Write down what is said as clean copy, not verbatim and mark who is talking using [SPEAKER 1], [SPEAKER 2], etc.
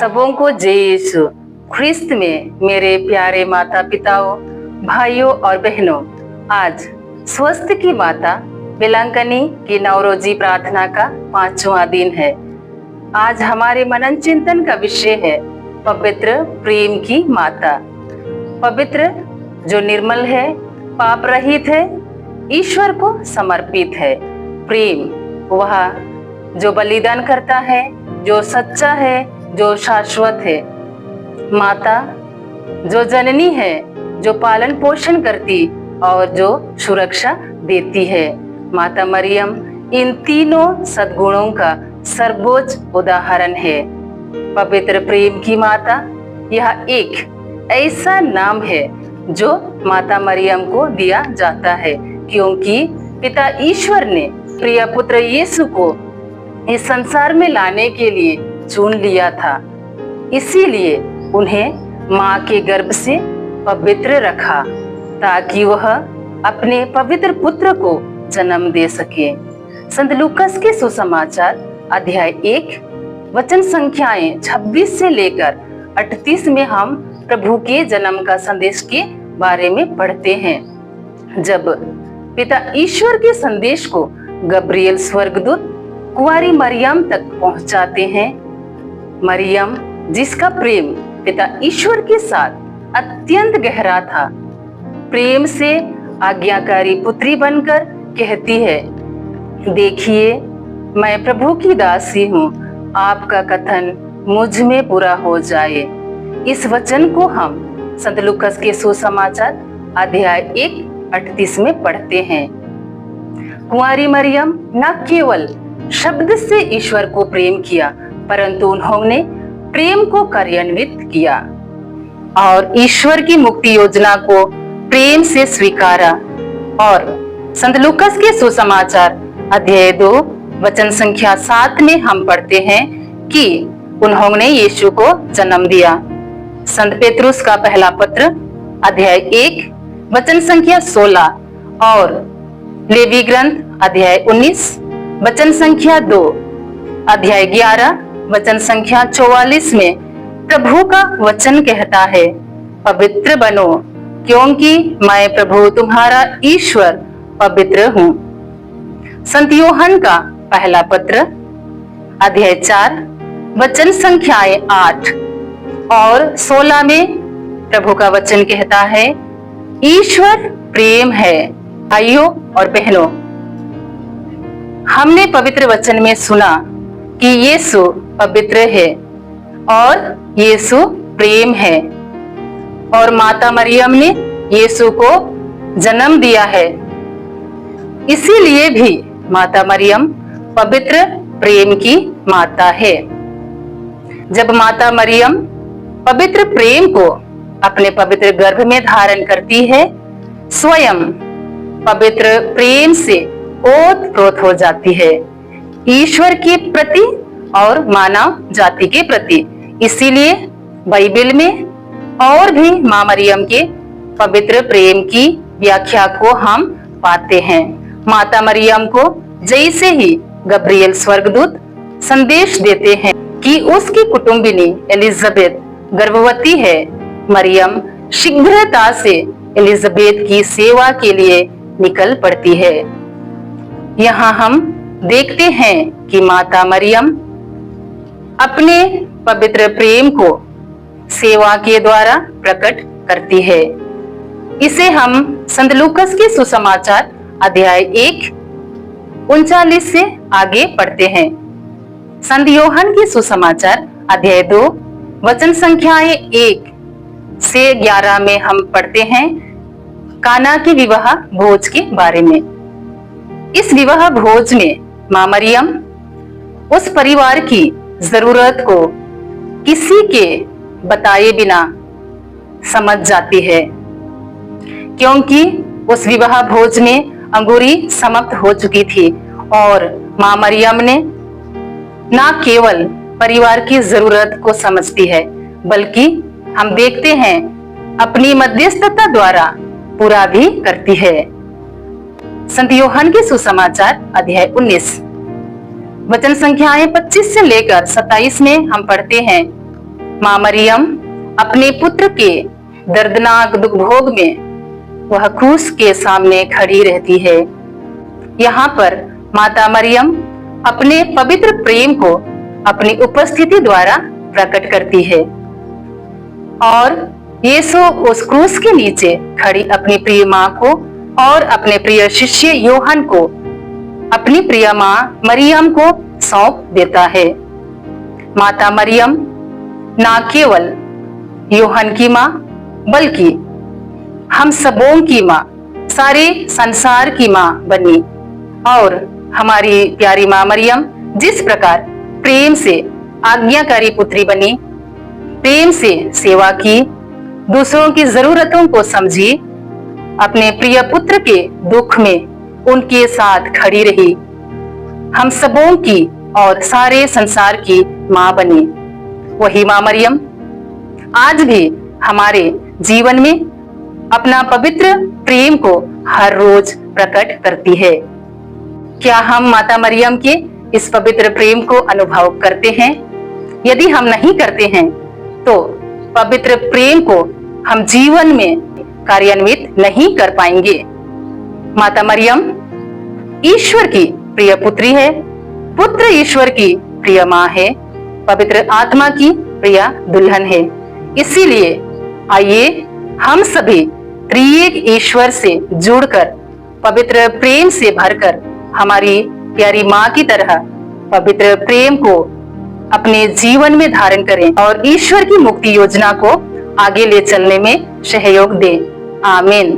[SPEAKER 1] सबों को जय यीशु ख्रिस्त में मेरे प्यारे माता पिताओं, भाइयों और बहनों। आज स्वस्थ की माता बिलंकनी की नवरोजी प्रार्थना का 5वां दिन है। आज हमारे मनन चिंतन का विषय है पवित्र प्रेम की माता। पवित्र जो निर्मल है, पाप रहित है, ईश्वर को समर्पित है। प्रेम वह जो बलिदान करता है, जो सच्चा है, जो शाश्वत है। माता जो जननी है, जो पालन पोषण करती और जो सुरक्षा देती है। माता मरियम इन तीनों सद्गुणों का सर्वोच्च उदाहरण है। पवित्र प्रेम की माता यह एक ऐसा नाम है जो माता मरियम को दिया जाता है, क्योंकि पिता ईश्वर ने प्रिय पुत्र यीशु को इस संसार में लाने के लिए चुन लिया था। इसीलिए उन्हें माँ के गर्भ से पवित्र रखा, ताकि वह अपने पवित्र पुत्र को जन्म दे सके। संत लूकास के सुसमाचार अध्याय 1 वचन संख्याएं 26 से लेकर 38 में हम प्रभु के जन्म का संदेश के बारे में पढ़ते हैं। जब पिता ईश्वर के संदेश को गब्रिएल स्वर्गदूत कुंवारी मरियम तक पहुंचाते हैं, मरियम जिसका प्रेम पिता ईश्वर के साथ अत्यंत गहरा था, प्रेम से आज्ञाकारी पुत्री बनकर कहती है, देखिए मैं प्रभु की दासी हूँ, आपका कथन मुझ में पूरा हो जाए। इस वचन को हम संत लूकास के सुसमाचार अध्याय 1:38 में पढ़ते हैं। कुंवारी मरियम न केवल शब्द से ईश्वर को प्रेम किया, परंतु उन्होंने प्रेम को कार्यान्वित किया और ईश्वर की मुक्ति योजना को प्रेम से स्वीकारा। और संत लूकास के सुसमाचार अध्याय 2 वचन संख्या 7 में हम पढ़ते हैं कि उन्होंने यीशु को जन्म दिया। संत पेतरुस का पहला पत्र अध्याय 1 वचन संख्या 16 और लेवी ग्रंथ अध्याय 19 वचन संख्या 2, अध्याय 11 वचन संख्या 44 में प्रभु का वचन कहता है, पवित्र बनो क्योंकि मैं प्रभु तुम्हारा ईश्वर पवित्र हूँ। संत यूहन्ना का पहला पत्र अध्याय 4 वचन संख्याएं 8 और 16 में प्रभु का वचन कहता है, ईश्वर प्रेम है। भाइयों और बहनों, हमने पवित्र वचन में सुना कि यीशु पवित्र है और यीशु प्रेम है, और माता मरियम ने यीशु को जन्म दिया है। इसीलिए भी माता मरियम पवित्र प्रेम की माता है। जब माता मरियम पवित्र प्रेम को अपने पवित्र गर्भ में धारण करती है, स्वयं पवित्र प्रेम से ओतप्रोत हो जाती है, ईश्वर के प्रति और मानव जाति के प्रति। इसीलिए बाइबल में और भी मां मरियम के पवित्र प्रेम की व्याख्या को हम पाते हैं। माता मरियम को जैसे ही गब्रिएल स्वर्गदूत संदेश देते हैं कि उसकी कुटुंबिनी एलिजाबेथ गर्भवती है, मरियम शीघ्रता से एलिजाबेथ की सेवा के लिए निकल पड़ती है। यहाँ हम देखते हैं कि माता मरियम अपने पवित्र प्रेम को सेवा के द्वारा प्रकट करती है। इसे हम संत लूकास के सुसमाचार अध्याय 1:39 से आगे पढ़ते हैं। संत यूहन्ना के सुसमाचार अध्याय 2 वचन संख्याएं 1 से 11 में हम पढ़ते हैं काना के विवाह भोज के बारे में। इस विवाह भोज में मां मरियम उस परिवार की जरूरत को किसी के बताए बिना समझ जाती है, क्योंकि उस विवाह भोज में अंगूरी समाप्त हो चुकी थी और मां मरियम ने न केवल परिवार की जरूरत को समझती है, बल्कि हम देखते हैं अपनी मध्यस्थता द्वारा पूरा भी करती है। संत यूहन्ना के सुसमाचार अध्याय 19 वचन संख्याएं 25 से लेकर 27 में हम पढ़ते हैं, माँ मरियम अपने पुत्र के दर्दनाक दुख भोग में वह क्रूस के सामने खड़ी रहती है। यहाँ पर माता मरियम अपने पवित्र प्रेम को अपनी उपस्थिति द्वारा प्रकट करती है और यीशु उस क्रूस के नीचे खड़ी अपनी प्रिय माँ को और अपने प्रिय शिष्य योहन को अपनी प्रिय माँ मरियम को सौंप देता है। माता मरियम ना केवल योहन की माँ बल्कि हम सबों की माँ, सारे संसार की माँ बनी और हमारी प्यारी माँ मरियम जिस प्रकार प्रेम से आज्ञाकारी पुत्री बनी, प्रेम से सेवा की, दूसरों की जरूरतों को समझी, अपने प्रिय पुत्र के दुख में उनके साथ खड़ी रही, हम सबों की और सारे संसार की माँ बनी। वही माँ मरियम आज भी हमारे जीवन में अपना पवित्र प्रेम को हर रोज प्रकट करती है। क्या हम माता मरियम के इस पवित्र प्रेम को अनुभव करते हैं? यदि हम नहीं करते हैं तो पवित्र प्रेम को हम जीवन में कार्यान्वित नहीं कर पाएंगे। माता मरियम ईश्वर की प्रिय पुत्री है, पुत्र ईश्वर की प्रिय माँ है, पवित्र आत्मा की प्रिय दुल्हन है। इसीलिए आइए हम सभी त्रिएक ईश्वर से जुड़कर पवित्र प्रेम से भरकर हमारी प्यारी माँ की तरह पवित्र प्रेम को अपने जीवन में धारण करें और ईश्वर की मुक्ति योजना को आगे ले चलने में सहयोग दें। आमीन।